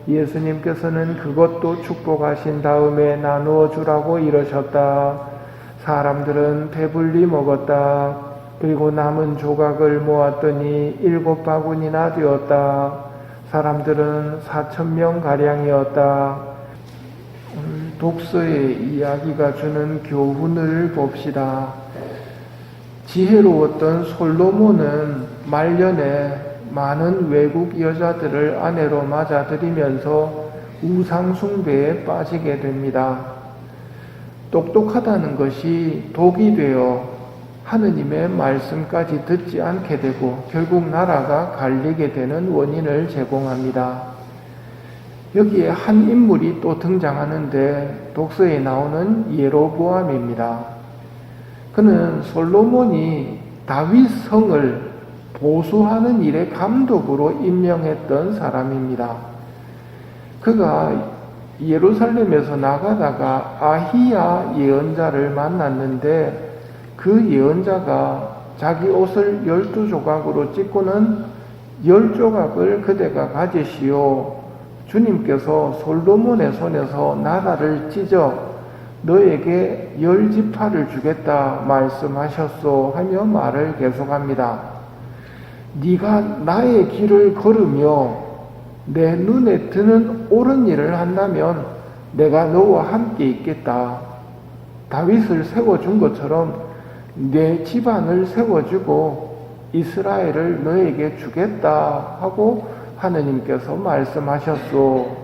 예수님께서는 그것도 축복하신 다음에 나누어 주라고 이러셨다. 사람들은 배불리 먹었다. 그리고 남은 조각을 모았더니 7바구니나 되었다. 사람들은 4,000명 가량이었다. 오늘 독서의 이야기가 주는 교훈을 봅시다. 지혜로웠던 솔로몬은 말년에 많은 외국 여자들을 아내로 맞아들이면서 우상숭배에 빠지게 됩니다. 똑똑하다는 것이 독이 되어 하느님의 말씀까지 듣지 않게 되고 결국 나라가 갈리게 되는 원인을 제공합니다. 여기에 한 인물이 또 등장하는데 독서에 나오는 예로보암입니다. 그는 솔로몬이 다윗 성을 보수하는 일에 감독으로 임명했던 사람입니다. 그가 예루살렘에서 나가다가 아히야 예언자를 만났는데 그 예언자가 자기 옷을 12조각으로 찢고는 10조각을 그대가 가지시오. 주님께서 솔로몬의 손에서 나라를 찢어 너에게 10지파를 주겠다 말씀하셨소 하며 말을 계속합니다. 네가 나의 길을 걸으며 내 눈에 드는 옳은 일을 한다면 내가 너와 함께 있겠다. 다윗을 세워준 것처럼 내 집안을 세워주고 이스라엘을 너에게 주겠다 하고 하느님께서 말씀하셨소.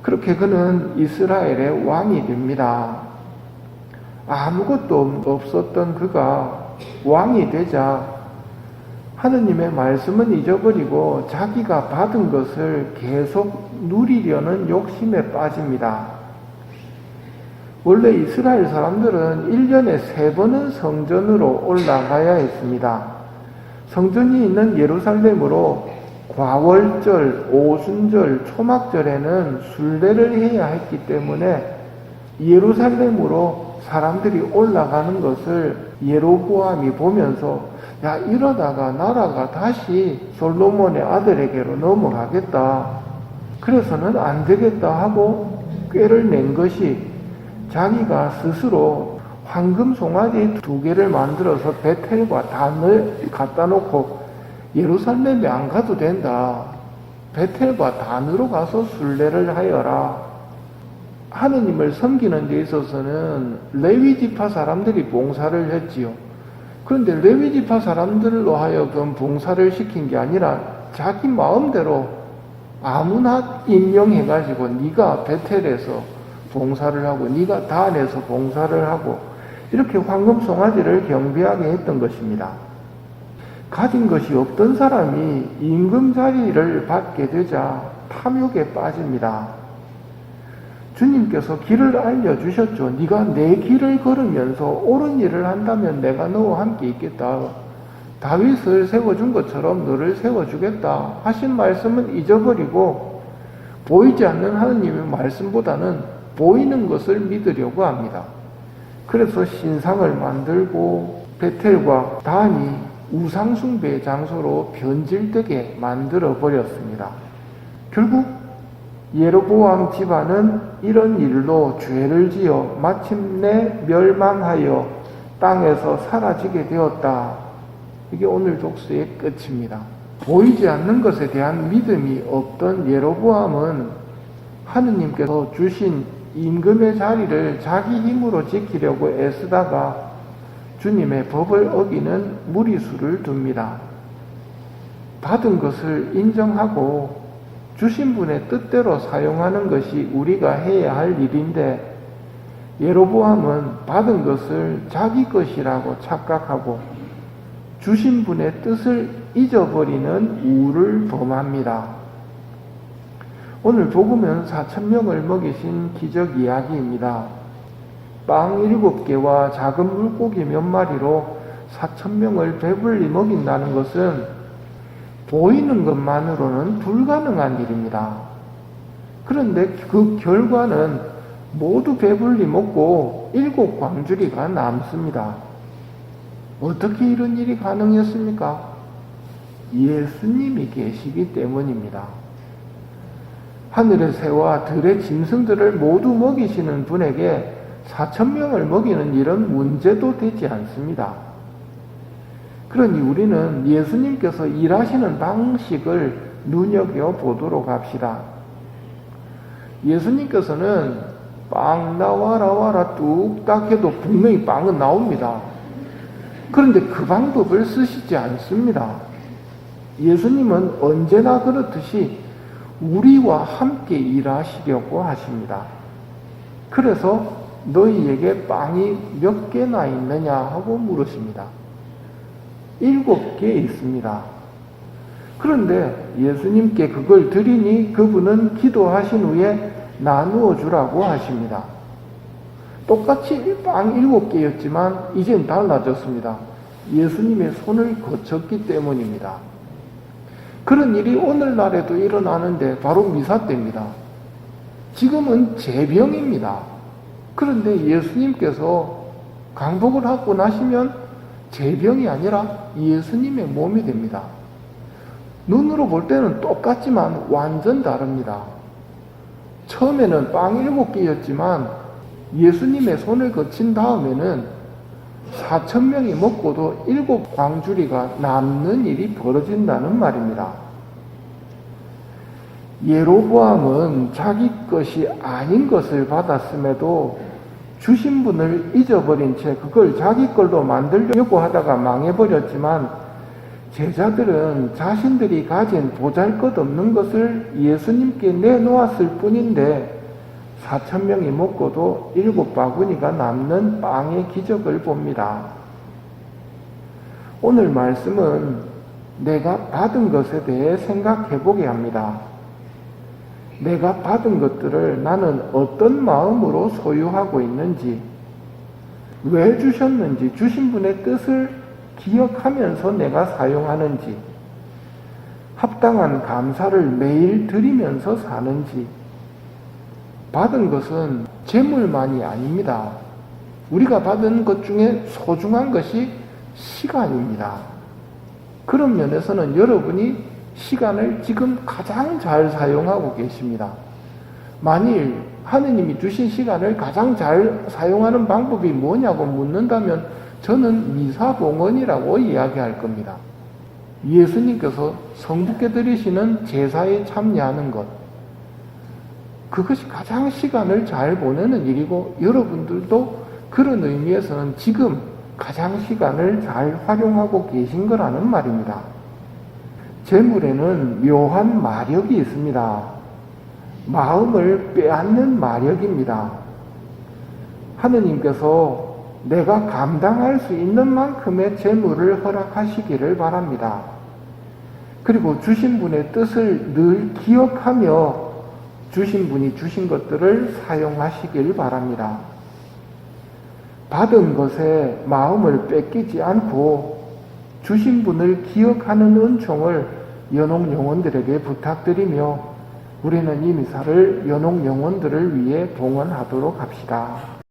그렇게 그는 이스라엘의 왕이 됩니다. 아무것도 없었던 그가 왕이 되자 하느님의 말씀은 잊어버리고 자기가 받은 것을 계속 누리려는 욕심에 빠집니다. 원래 이스라엘 사람들은 1년에 3번은 성전으로 올라가야 했습니다. 성전이 있는 예루살렘으로 과월절, 오순절, 초막절에는 순례를 해야 했기 때문에 예루살렘으로 사람들이 올라가는 것을 예로보암이 보면서 야, 이러다가 나라가 다시 솔로몬의 아들에게로 넘어가겠다. 그래서는 안 되겠다 하고 꾀를 낸 것이 자기가 스스로 황금 송아지 2개를 만들어서 베텔과 단을 갖다 놓고 예루살렘에 안 가도 된다. 베텔과 단으로 가서 순례를 하여라. 하느님을 섬기는 데 있어서는 레위지파 사람들이 봉사를 했지요. 그런데 레위지파 사람들로 하여금 봉사를 시킨 게 아니라 자기 마음대로 아무나 임명해가지고 네가 베텔에서 봉사를 하고 네가 단에서 봉사를 하고 이렇게 황금 송아지를 경배하게 했던 것입니다. 가진 것이 없던 사람이 임금 자리를 받게 되자 탐욕에 빠집니다. 주님께서 길을 알려주셨죠. 네가 내 길을 걸으면서 옳은 일을 한다면 내가 너와 함께 있겠다. 다윗을 세워준 것처럼 너를 세워주겠다 하신 말씀은 잊어버리고 보이지 않는 하느님의 말씀보다는 보이는 것을 믿으려고 합니다. 그래서 신상을 만들고 베텔과 단이 우상숭배의 장소로 변질되게 만들어 버렸습니다. 결국 예로보암 집안은 이런 일로 죄를 지어 마침내 멸망하여 땅에서 사라지게 되었다. 이게 오늘 독서의 끝입니다. 보이지 않는 것에 대한 믿음이 없던 예로보암은 하느님께서 주신 임금의 자리를 자기 힘으로 지키려고 애쓰다가 주님의 법을 어기는 무리수를 둡니다. 받은 것을 인정하고 주신 분의 뜻대로 사용하는 것이 우리가 해야 할 일인데 예로보암은 받은 것을 자기 것이라고 착각하고 주신 분의 뜻을 잊어버리는 우를 범합니다. 오늘 복음은 4,000명을 먹이신 기적 이야기입니다. 빵 7개와 작은 물고기 몇 마리로 4,000명을 배불리 먹인다는 것은 보이는 것만으로는 불가능한 일입니다. 그런데 그 결과는 모두 배불리 먹고 7광주리가 남습니다. 어떻게 이런 일이 가능했습니까? 예수님이 계시기 때문입니다. 하늘의 새와 들의 짐승들을 모두 먹이시는 분에게 4,000명을 먹이는 일은 문제도 되지 않습니다. 그러니 우리는 예수님께서 일하시는 방식을 눈여겨보도록 합시다. 예수님께서는 빵 나와라 뚝딱 해도 분명히 빵은 나옵니다. 그런데 그 방법을 쓰시지 않습니다. 예수님은 언제나 그렇듯이 우리와 함께 일하시려고 하십니다. 그래서 너희에게 빵이 몇 개나 있느냐 하고 물으십니다. 7개 있습니다. 그런데 예수님께 그걸 드리니 그분은 기도하신 후에 나누어 주라고 하십니다. 똑같이 빵 7개였지만 이젠 달라졌습니다. 예수님의 손을 거쳤기 때문입니다. 그런 일이 오늘날에도 일어나는데 바로 미사 때입니다. 지금은 재병입니다. 그런데 예수님께서 강복을 하고 나시면 재병이 아니라 예수님의 몸이 됩니다. 눈으로 볼 때는 똑같지만 완전 다릅니다. 처음에는 빵 7개였지만 예수님의 손을 거친 다음에는 4,000명이 먹고도 7광주리가 남는 일이 벌어진다는 말입니다. 예로보암은 자기 것이 아닌 것을 받았음에도 주신 분을 잊어버린 채 그걸 자기 걸로 만들려고 하다가 망해버렸지만 제자들은 자신들이 가진 보잘것없는 것을 예수님께 내놓았을 뿐인데 4,000명이 먹고도 7바구니가 남는 빵의 기적을 봅니다. 오늘 말씀은 내가 받은 것에 대해 생각해 보게 합니다. 내가 받은 것들을 나는 어떤 마음으로 소유하고 있는지, 왜 주셨는지, 주신 분의 뜻을 기억하면서 내가 사용하는지, 합당한 감사를 매일 드리면서 사는지. 받은 것은 재물만이 아닙니다. 우리가 받은 것 중에 소중한 것이 시간입니다. 그런 면에서는 여러분이 시간을 지금 가장 잘 사용하고 계십니다. 만일 하느님이 주신 시간을 가장 잘 사용하는 방법이 뭐냐고 묻는다면 저는 미사봉헌이라고 이야기할 겁니다. 예수님께서 성부께 드리시는 제사에 참여하는 것, 그것이 가장 시간을 잘 보내는 일이고 여러분들도 그런 의미에서는 지금 가장 시간을 잘 활용하고 계신 거라는 말입니다. 재물에는 묘한 마력이 있습니다. 마음을 빼앗는 마력입니다. 하느님께서 내가 감당할 수 있는 만큼의 재물을 허락하시기를 바랍니다. 그리고 주신 분의 뜻을 늘 기억하며 주신 분이 주신 것들을 사용하시길 바랍니다. 받은 것에 마음을 뺏기지 않고 주신 분을 기억하는 은총을 연옥 영혼들에게 부탁드리며 우리는 이 미사를 연옥 영혼들을 위해 봉헌하도록 합시다.